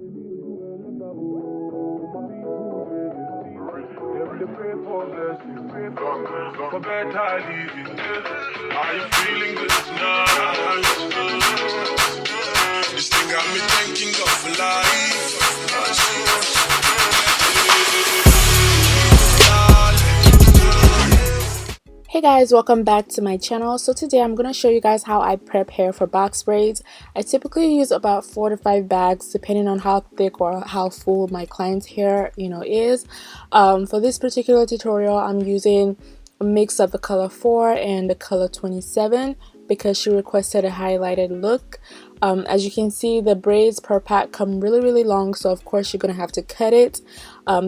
For better living, are you feeling good tonight? This thing got me thanking God for life. Hey guys, welcome back to my channel. So today I'm going to show you guys how I prep hair for box braids. I typically use about 4 to 5 bags depending on how thick or how full my client's hair is. For this particular tutorial I'm using a mix of the color 4 and the color 27 because she requested a highlighted look. As you can see, the braids per pack come really long, so of course you're going to have to cut it.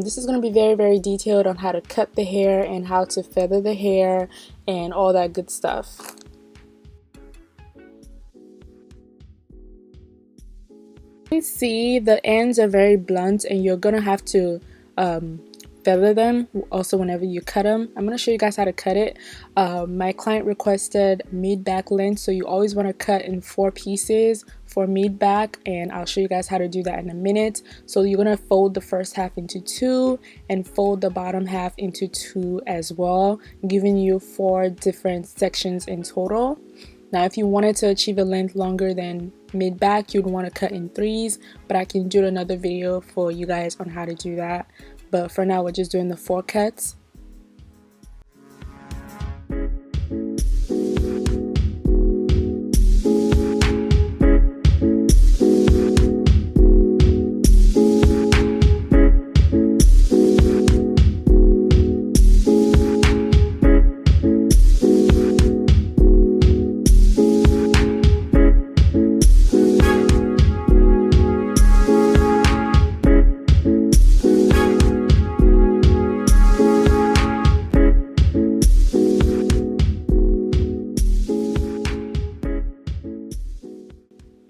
This is going to be very detailed on how to cut the hair and how to feather the hair and all that good stuff. You can see the ends are very blunt and you're going to have to feather them also whenever you cut them. I'm going to show you guys how to cut it. My client requested mid-back length, so you always want to cut in 4 pieces for mid-back, and I'll show you guys how to do that in a minute. So you're going to fold the first half into 2 and fold the bottom half into 2 as well, giving you 4 different sections in total. Now if you wanted to achieve a length longer than mid-back, you'd want to cut in 3s, but I can do another video for you guys on how to do that. But for now, we're just doing the 4 cuts.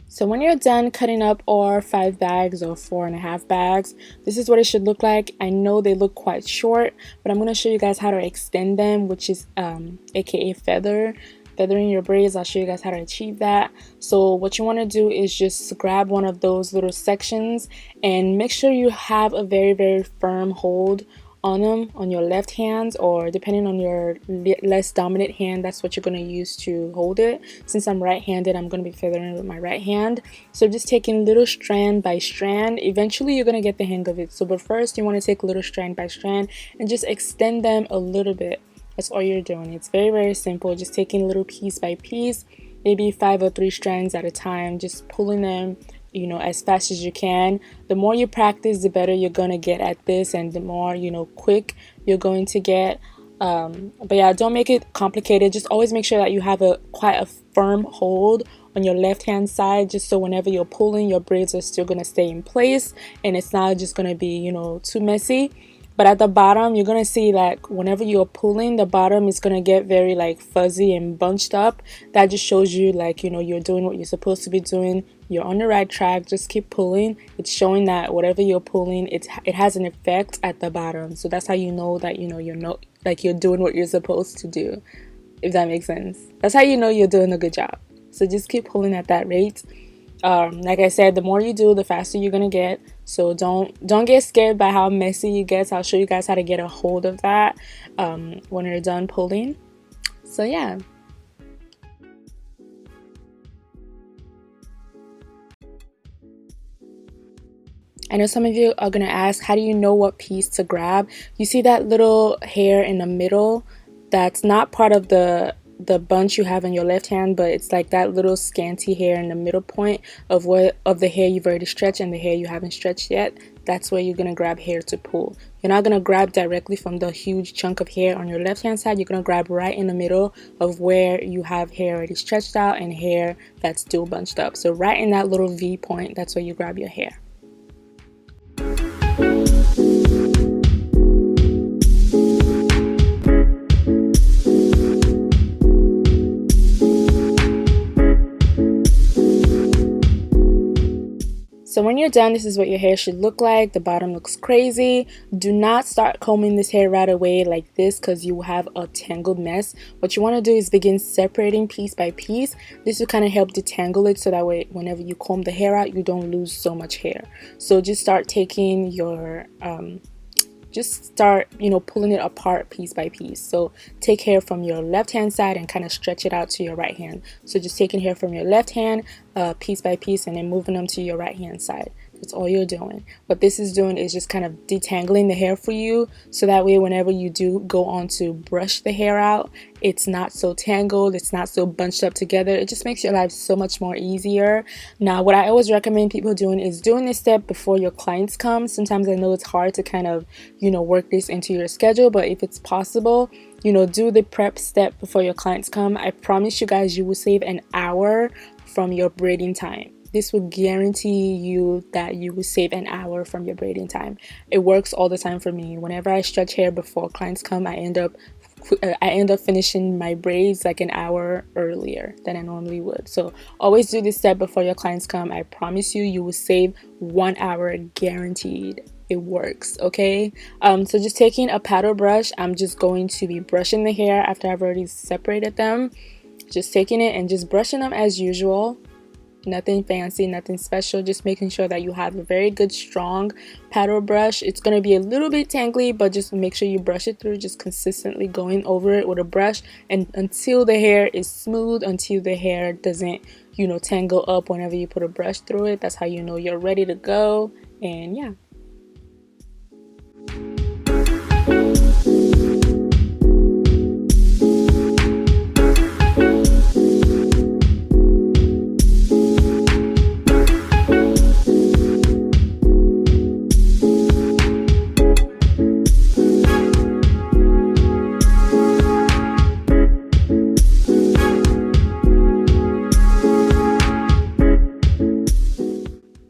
So when you're done cutting up all 5 bags or 4.5 bags, this is what it should look like. I know they look quite short, but I'm going to show you guys how to extend them, which is aka feathering your braids. I'll show you guys how to achieve that. So what you want to do is just grab one of those little sections and make sure you have a very firm hold on them on your left hand, or depending on your less dominant hand, that's what you're going to use to hold it. Since I'm right-handed, I'm going to be feathering with my right hand, so just taking little strand by strand. Eventually you're going to get the hang of it, but first you want to take little strand by strand and just extend them a little bit. That's all you're doing. It's very simple, just taking little piece by piece, maybe 5 or 3 strands at a time, just pulling them as fast as you can. The more you practice, the better you're gonna get at this, and the more quick you're going to get. But yeah, don't make it complicated. Just always make sure that you have quite a firm hold on your left hand side, just so whenever you're pulling, your braids are still gonna stay in place and it's not just gonna be too messy. But at the bottom, you're gonna see that whenever you're pulling, the bottom is gonna get very fuzzy and bunched up. That just shows you you're doing what you're supposed to be doing. You're on the right track. Just keep pulling. It's showing that whatever you're pulling, it has an effect at the bottom. So that's how you know that you're doing what you're supposed to do, if that makes sense. That's how you know you're doing a good job. So just keep pulling at that rate. Like I said, the more you do, the faster you're gonna get. So don't get scared by how messy it gets. I'll show you guys how to get a hold of that when you're done pulling. So yeah. I know some of you are gonna ask, how do you know what piece to grab? You see that little hair in the middle? That's not part of the bunch you have in your left hand, but it's like that little scanty hair in the middle point of the hair you've already stretched and the hair you haven't stretched yet. That's where you're gonna grab hair to pull. You're not gonna grab directly from the huge chunk of hair on your left hand side. You're gonna grab right in the middle of where you have hair already stretched out and hair that's still bunched up. So right in that little V point, that's where you grab your hair. So when you're done, this is what your hair should look like. The bottom looks crazy. Do not start combing this hair right away like this because you will have a tangled mess. What you want to do is begin separating piece by piece. This will kind of help detangle it so that way whenever you comb the hair out, you don't lose so much hair. So just start taking your pulling it apart piece by piece. So take hair from your left hand side and kind of stretch it out to your right hand. So just taking hair from your left hand piece by piece and then moving them to your right hand side. That's all you're doing. What this is doing is just kind of detangling the hair for you, so that way whenever you do go on to brush the hair out, it's not so tangled, it's not so bunched up together. It just makes your life so much more easier. Now what I always recommend people doing is doing this step before your clients come. Sometimes I know it's hard to kind of work this into your schedule, but if it's possible, do the prep step before your clients come. I promise you guys, you will save an hour from your braiding time. This will guarantee you that you will save an hour from your braiding time. It works all the time for me. Whenever I stretch hair before clients come, I end up finishing my braids like an hour earlier than I normally would. So always do this step before your clients come. I promise you, you will save 1 hour guaranteed. It works. Okay, so just taking a paddle brush, I'm just going to be brushing the hair after I've already separated them. Just taking it and just brushing them as usual. Nothing fancy, nothing special, just making sure that you have a very good strong paddle brush. It's going to be a little bit tangly, but just make sure you brush it through, just consistently going over it with a brush, and until the hair is smooth, until the hair doesn't tangle up whenever you put a brush through it. That's how you know you're ready to go. And yeah.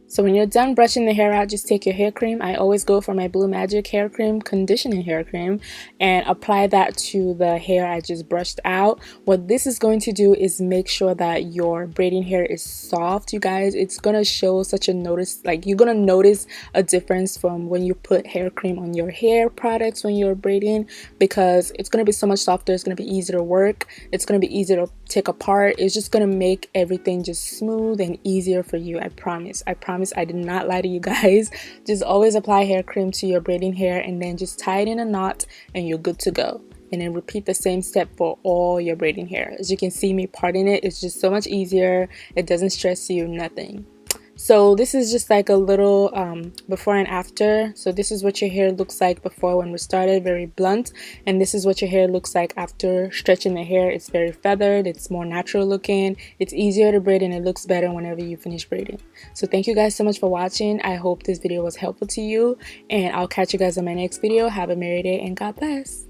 So when you're done brushing the hair out, just take your hair cream. I always go for my Blue Magic hair cream, conditioning hair cream, and apply that to the hair I just brushed out. What this is going to do is make sure that your braiding hair is soft, you guys. It's gonna show such a notice, like you're gonna notice a difference from when you put hair cream on your hair products when you're braiding, because it's gonna be so much softer. It's gonna be easier to work. It's gonna be easier to take apart. It's just gonna make everything just smooth and easier for you. I promise. I did not lie to you guys. Just always apply hair cream to your braiding hair and then just tie it in a knot and you're good to go. And then repeat the same step for all your braiding hair. As you can see me parting it, it's just so much easier. It doesn't stress you, nothing. So this is just like a little before and after. So this is what your hair looks like before when we started, very blunt, and this is what your hair looks like after stretching the hair. It's very feathered, it's more natural looking, it's easier to braid, and it looks better whenever you finish braiding. So thank you guys so much for watching. I hope this video was helpful to you, and I'll catch you guys in my next video. Have a merry day and God bless.